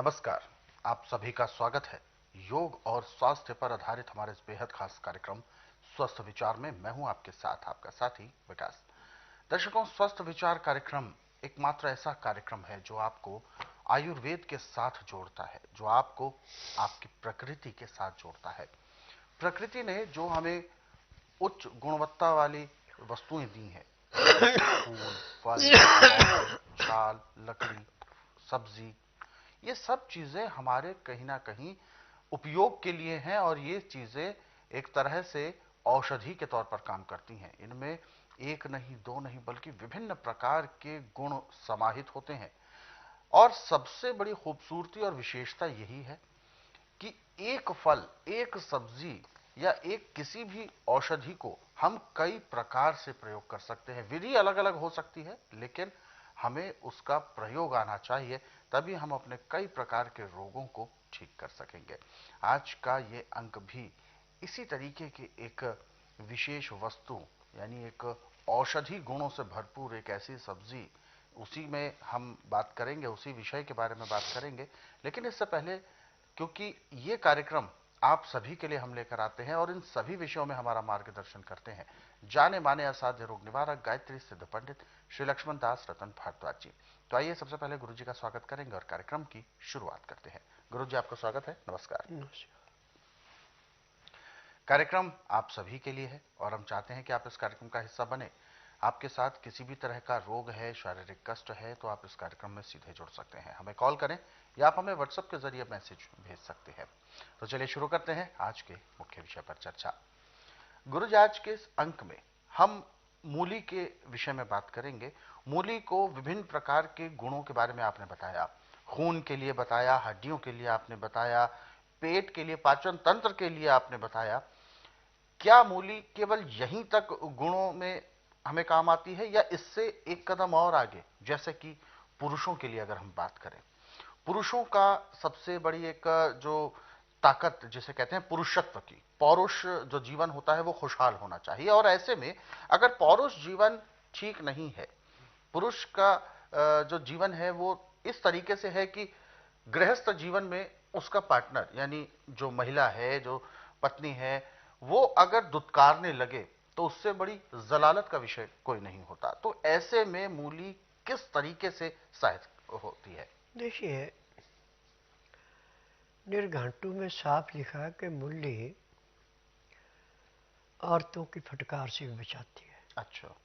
नमस्कार। आप सभी का स्वागत है योग और स्वास्थ्य पर आधारित हमारे इस बेहद खास कार्यक्रम स्वस्थ विचार में। मैं हूं आपके साथ आपका साथी विकास। दर्शकों, स्वस्थ विचार कार्यक्रम एकमात्र ऐसा कार्यक्रम है जो आपको आयुर्वेद के साथ जोड़ता है, जो आपको आपकी प्रकृति के साथ जोड़ता है। प्रकृति ने जो हमें उच्च गुणवत्ता वाली वस्तुएं दी हैं, जैसे फूल, फल, पौधे, छाल, लकड़ी, सब्जी, ये सब चीजें हमारे कहीं ना कहीं उपयोग के लिए हैं और ये चीजें एक तरह से औषधि के तौर पर काम करती हैं। इनमें एक नहीं, दो नहीं, बल्कि विभिन्न प्रकार के गुण समाहित होते हैं। और सबसे बड़ी खूबसूरती और विशेषता यही है कि एक फल, एक सब्जी या एक किसी भी औषधि को हम कई प्रकार से प्रयोग कर सकते हैं। विधि अलग अलग हो सकती है, लेकिन हमें उसका प्रयोग आना चाहिए, तभी हम अपने कई प्रकार के रोगों को ठीक कर सकेंगे। आज का ये अंक भी इसी तरीके की एक विशेष वस्तु, यानी एक औषधि गुणों से भरपूर एक ऐसी सब्जी, उसी में हम बात करेंगे, उसी विषय के बारे में बात करेंगे। लेकिन इससे पहले, क्योंकि ये कार्यक्रम आप सभी के लिए हम लेकर आते हैं और इन सभी विषयों में हमारा मार्गदर्शन करते हैं जाने माने असाध्य रोग निवारक गायत्री सिद्ध पंडित श्री लक्ष्मण दास रतन भारद्वाज जी। तो आइए सबसे पहले गुरु जी का स्वागत करेंगे और कार्यक्रम की शुरुआत करते हैं। गुरु जी, आपका स्वागत है। नमस्कार। कार्यक्रम आप सभी के लिए है और हम चाहते हैं कि आप इस कार्यक्रम का हिस्सा बने। आपके साथ किसी भी तरह का रोग है, शारीरिक कष्ट है, तो आप इस कार्यक्रम में सीधे जुड़ सकते हैं। हमें कॉल करें या आप हमें व्हाट्सएप के जरिए मैसेज भेज सकते हैं। तो चलिए शुरू करते हैं आज के मुख्य विषय पर चर्चा। गुरुजी, आज के इस अंक में हम मूली के विषय में बात करेंगे। मूली को विभिन्न प्रकार के गुणों के बारे में आपने बताया। खून के लिए बताया, हड्डियों के लिए आपने बताया, पेट के लिए, पाचन तंत्र के लिए आपने बताया। क्या मूली केवल यहीं तक गुणों में हमें काम आती है या इससे एक कदम और आगे, जैसे कि पुरुषों के लिए अगर हम बात करें, पुरुषों का सबसे बड़ी एक जो ताकत जिसे कहते हैं पुरुषत्व की, पौरुष जो जीवन होता है वो खुशहाल होना चाहिए। और ऐसे में अगर पौरुष जीवन ठीक नहीं है, पुरुष का जो जीवन है वो इस तरीके से है कि गृहस्थ जीवन में उसका पार्टनर, यानी जो महिला है, जो पत्नी है, वो अगर दुत्कारने लगे तो उससे बड़ी जलालत का विषय कोई नहीं होता। तो ऐसे में मूली किस तरीके से सहायक होती है? देखिए, निर्घंटु में साफ लिखा है कि मूली औरतों की फटकार से भी बचाती है। अच्छा।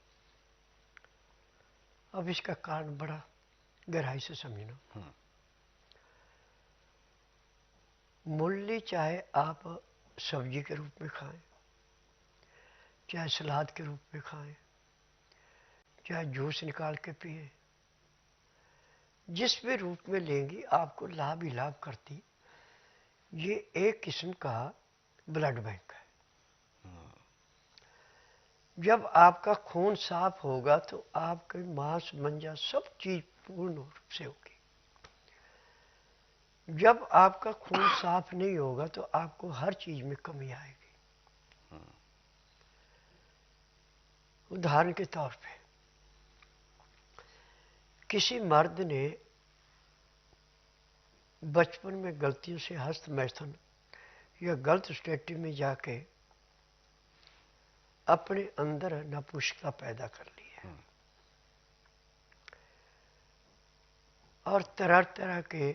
अब इसका कारण बड़ा गहराई से समझना। मूली चाहे आप सब्जी के रूप में खाएं, चाहे सलाद के रूप में खाएं, चाहे जूस निकाल के पिए, जिस भी रूप में लेंगी आपको लाभ ही लाभ करती। ये एक किस्म का ब्लड बैंक है। जब आपका खून साफ होगा तो आपके मांस मंजा सब चीज पूर्ण रूप से होगी। जब आपका खून साफ नहीं होगा तो आपको हर चीज में कमी आएगी। उदाहरण के तौर पे, किसी मर्द ने बचपन में गलतियों से हस्त मैथुन या गलत स्टेटी में जाके अपने अंदर नपुंसकता पैदा कर ली है और तरह तरह के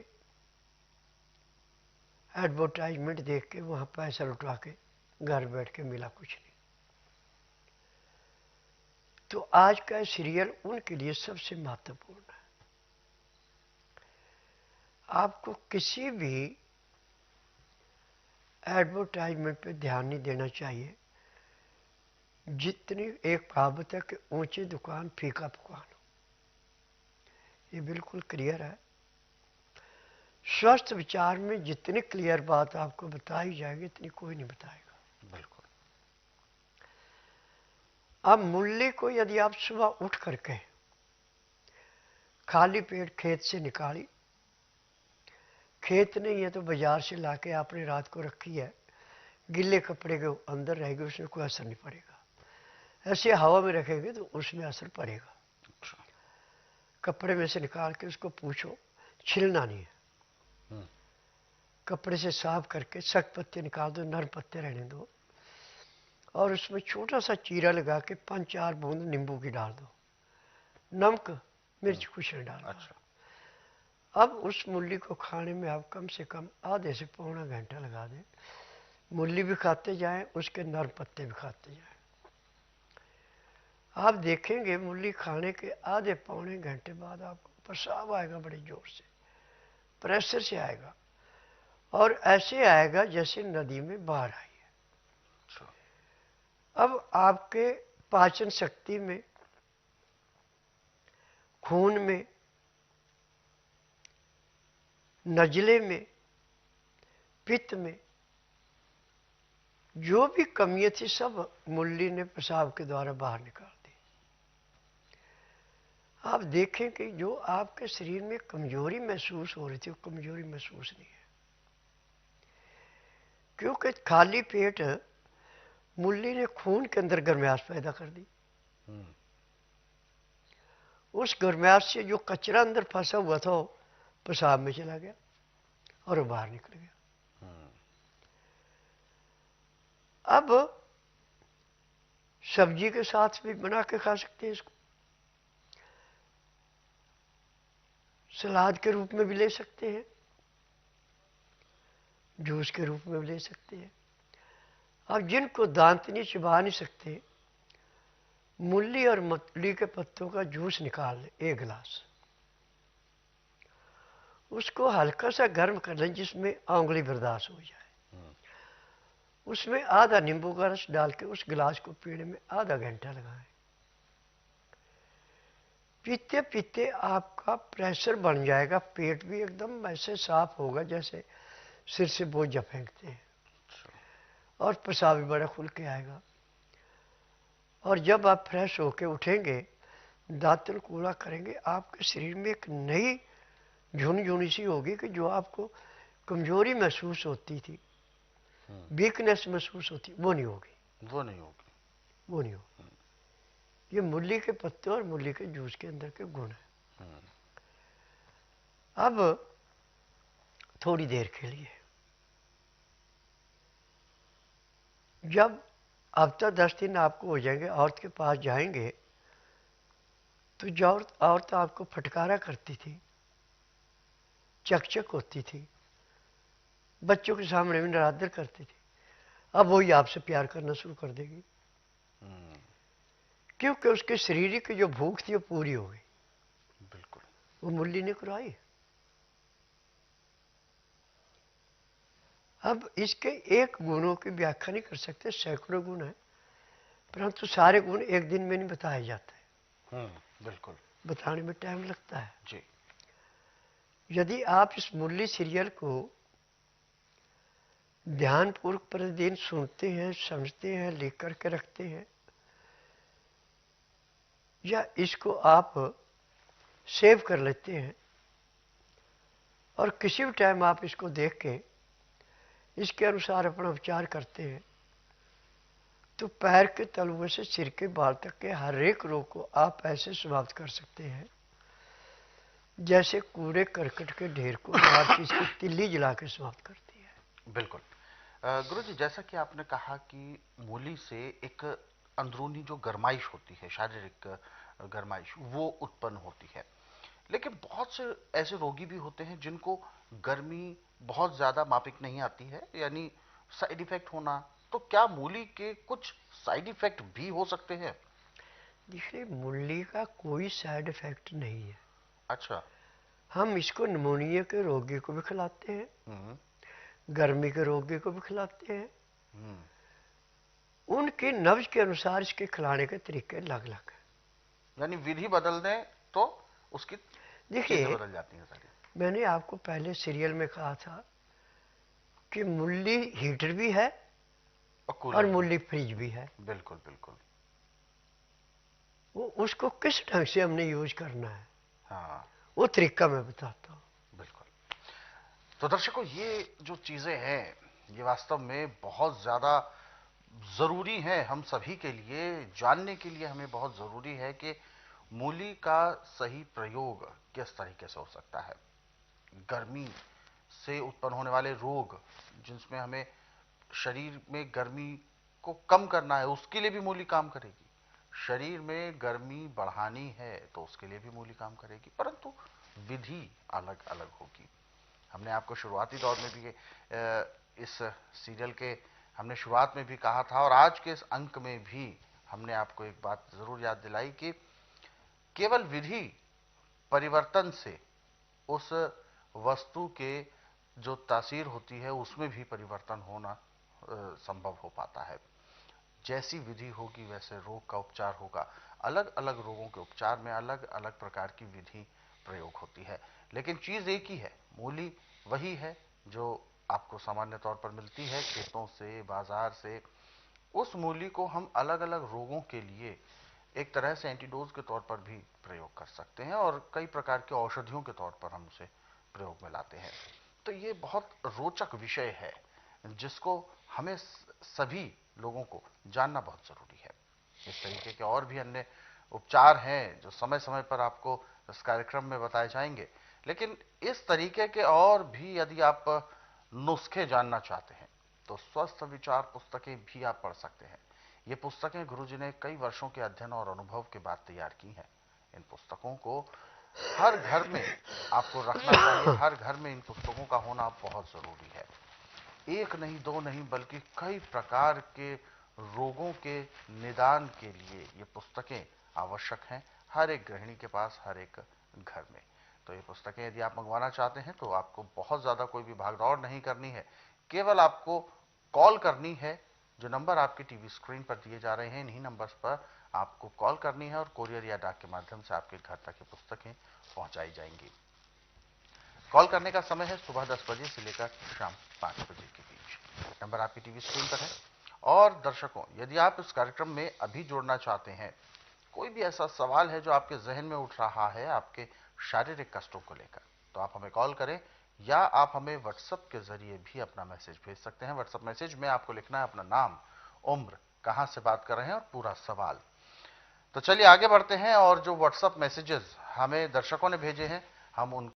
एडवर्टाइजमेंट देख के वहां पैसा लुटा के घर बैठ के मिला कुछ नहीं। तो आज का सीरियल उनके लिए सबसे महत्वपूर्ण है। आपको किसी भी एडवर्टाइजमेंट पे ध्यान नहीं देना चाहिए। जितनी एक कहावत है कि ऊंची दुकान फीका पकवान, ये बिल्कुल क्लियर है। स्वस्थ विचार में जितनी क्लियर बात आपको बताई जाएगी इतनी कोई नहीं बताएगा। बिल्कुल। अब मूली को यदि आप सुबह उठ करके खाली पेट खेत से निकाली, खेत नहीं है तो बाजार से लाके आपने रात को रखी है, गिले कपड़े के अंदर रहेगी, उसमें कोई असर नहीं पड़ेगा। ऐसे हवा में रखेंगे तो उसमें असर पड़ेगा। कपड़े में से निकाल के उसको पूछो, छिलना नहीं है। हम्म। कपड़े से साफ करके सख्त पत्ते निकाल दो, नरम पत्ते रहने दो, और उसमें छोटा सा चीरा लगा के 5-4 बूंद नींबू की डाल दो। नमक मिर्च कुछ नहीं डालना। अच्छा। अब उस मूली को खाने में आप कम से कम आधे से पौना घंटा लगा दें। मूली भी खाते जाएं, उसके नरम पत्ते भी खाते जाएं। आप देखेंगे मूली खाने के आधे पौने घंटे बाद आपको पेशाब आएगा बड़े जोर से, प्रेशर से आएगा, और ऐसे आएगा जैसे नदी में बाढ़ आई है। अच्छा। अब आपके पाचन शक्ति में, खून में, नजले में, पित्त में जो भी कमियां थी सब मूली ने पेशाब के द्वारा बाहर निकाल दी। आप देखें कि जो आपके शरीर में कमजोरी महसूस हो रही थी, वो कमजोरी महसूस नहीं है, क्योंकि खाली पेट मूली ने खून के अंदर गर्माहट पैदा कर दी। उस गर्माहट से जो कचरा अंदर फंसा हुआ था वो पेशाब में चला गया और वो बाहर निकल गया। अब सब्जी के साथ भी बना के खा सकते हैं इसको, सलाद के रूप में भी ले सकते हैं, जूस के रूप में भी ले सकते हैं। अब जिनको दांत नहीं चिबा नहीं सकते, मूली और मूली के पत्तों का जूस निकाल लें 1 गिलास, उसको हल्का सा गर्म कर लें जिसमें आंवली बर्दाश्त हो जाए, उसमें आधा नींबू का रस डाल के उस गिलास को पीने में आधा घंटा लगाएं। पीते पीते आपका प्रेशर बढ़ जाएगा, पेट भी एकदम ऐसे साफ होगा जैसे सिर से बोझ फेंकते हैं, और पेशाब भी बड़ा खुल के आएगा। और जब आप फ्रेश होके उठेंगे, दांतन कूड़ा करेंगे, आपके शरीर में एक नई झुनझुनी सी होगी कि जो आपको कमजोरी महसूस होती थी, वीकनेस महसूस होती, वो नहीं होगी। वो नहीं होगी। वो नहीं होगी। ये मूली के पत्ते और मूली के जूस के अंदर के गुण है। अब थोड़ी देर के लिए जब हफ्ता 10 दिन आपको हो जाएंगे, औरत के पास जाएंगे तो जो औरत आपको फटकारा करती थी, चकचक होती थी, बच्चों के सामने भी निरादर करती थी, अब वही आपसे प्यार करना शुरू कर देगी, क्योंकि उसके शरीर की जो भूख थी वो पूरी हो गई। बिल्कुल। वो मूली ने कराई। अब इसके एक गुणों की व्याख्या नहीं कर सकते, सैकड़ों गुण हैं, परंतु सारे गुण एक दिन में नहीं बताए जाते। बिल्कुल। बताने में टाइम लगता है जी। यदि आप इस मूली सीरियल को ध्यानपूर्वक प्रतिदिन सुनते हैं, समझते हैं, लिख करके रखते हैं, या इसको आप सेव कर लेते हैं और किसी भी टाइम आप इसको देख के इसके अनुसार अपना विचार करते हैं, तो पैर के तलुए से सिर के बाल तक के हर एक रोग को आप ऐसे समाप्त कर सकते हैं जैसे कूड़े करकट के ढेर को माचिस की तिल्ली जला के समाप्त करती है। बिल्कुल। गुरुजी, जैसा कि आपने कहा कि मूली से एक अंदरूनी जो गरमाइश होती है, शारीरिक गरमाइश, वो उत्पन्न होती है, लेकिन बहुत से ऐसे रोगी भी होते हैं जिनको गर्मी बहुत ज्यादा मापिक नहीं आती है, यानी साइड इफेक्ट होना, तो क्या मूली के कुछ साइड इफेक्ट भी हो सकते हैं? देखिए, मूली का कोई साइड इफेक्ट नहीं है। अच्छा। हम इसको निमोनिया के रोगी को भी खिलाते हैं, गर्मी के रोगी को भी खिलाते हैं, उनके नब्ज के अनुसार इसके खिलाने के तरीके अलग अलग हैं। यानी विधि बदल दें तो उसकी चीजें देखिए, बदल जाती हैं सारी। मैंने आपको पहले सीरियल में कहा था कि मूली हीटर भी है और और कूलर भी। मूली फ्रिज भी है। बिल्कुल बिल्कुल। वो उसको किस ढंग से हमने यूज करना है, हाँ। वो तरीका मैं बताता हूँ। बिल्कुल। तो दर्शकों, ये जो चीजें हैं, ये वास्तव में बहुत ज्यादा जरूरी है हम सभी के लिए जानने के लिए। हमें बहुत जरूरी है कि मूली का सही प्रयोग किस तरीके से हो सकता है। गर्मी से उत्पन्न होने वाले रोग, जिसमें हमें शरीर में गर्मी को कम करना है, उसके लिए भी मूली काम करेगी। शरीर में गर्मी बढ़ानी है तो उसके लिए भी मूली काम करेगी, परंतु विधि अलग अलग होगी। हमने आपको शुरुआती दौर में भी इस सीरियल के हमने शुरुआत में भी कहा था, और आज के इस अंक में भी हमने आपको एक बात जरूर याद दिलाई कि केवल विधि परिवर्तन से उस वस्तु के जो तासीर होती है उसमें भी परिवर्तन होना संभव हो पाता है। जैसी विधि होगी वैसे रोग का उपचार होगा। अलग अलग रोगों के उपचार में अलग अलग प्रकार की विधि प्रयोग होती है, लेकिन चीज एक ही है, मूली वही है जो आपको सामान्य तौर पर मिलती है खेतों से, बाजार से। उस मूली को हम अलग अलग रोगों के लिए एक तरह से एंटीडोज के तौर पर भी प्रयोग कर सकते हैं, और कई प्रकार के औषधियों के तौर पर हम उसे प्रयोग में लाते हैं। तो ये बहुत रोचक विषय है जिसको हमें सभी लोगों को जानना बहुत जरूरी है। इस तरीके के और भी अन्य उपचार हैं जो समय समय पर आपको इस कार्यक्रम में बताए जाएंगे, लेकिन इस तरीके के और भी यदि आप नुस्खे जानना चाहते हैं तो स्वस्थ विचार पुस्तकें भी आप पढ़ सकते हैं। ये पुस्तकें गुरुजी ने कई वर्षों के अध्ययन और अनुभव के बाद तैयार की हैं। इन पुस्तकों को हर घर में आपको रखना चाहिए, हर घर में इन पुस्तकों का होना बहुत जरूरी है। एक नहीं, दो नहीं, बल्कि कई प्रकार के रोगों के निदान के लिए ये पुस्तकें आवश्यक हैं हर एक गृहिणी के पास, हर एक घर में। तो ये पुस्तकें यदि आप मंगवाना चाहते हैं तो आपको बहुत ज्यादा कोई भी भागदौड़ नहीं करनी है, केवल आपको कॉल करनी है। जो नंबर आपके टीवी स्क्रीन पर दिए जा रहे हैं, इन्हीं नंबर्स पर आपको कॉल करनी है और कोरियर या डाक के माध्यम से आपके घर तक ये पुस्तकें पहुंचाई जाएंगी। कॉल करने का समय है सुबह 10 बजे से लेकर शाम 5 बजे के बीच। नंबर आपकी टीवी स्क्रीन पर है। और दर्शकों, यदि आप इस कार्यक्रम में अभी जुड़ना चाहते हैं, कोई भी ऐसा सवाल है जो आपके जहन में उठ रहा है आपके शारीरिक कष्टों को लेकर, तो आप हमें कॉल करें या आप हमें व्हाट्सएप के जरिए भी अपना मैसेज भेज सकते हैं। व्हाट्सएप मैसेज में आपको लिखना है अपना नाम, उम्र, कहां से बात कर रहे हैं और पूरा सवाल। तो चलिए आगे बढ़ते हैं, और जो व्हाट्सएप मैसेजेस हमें दर्शकों ने भेजे हैं हम उन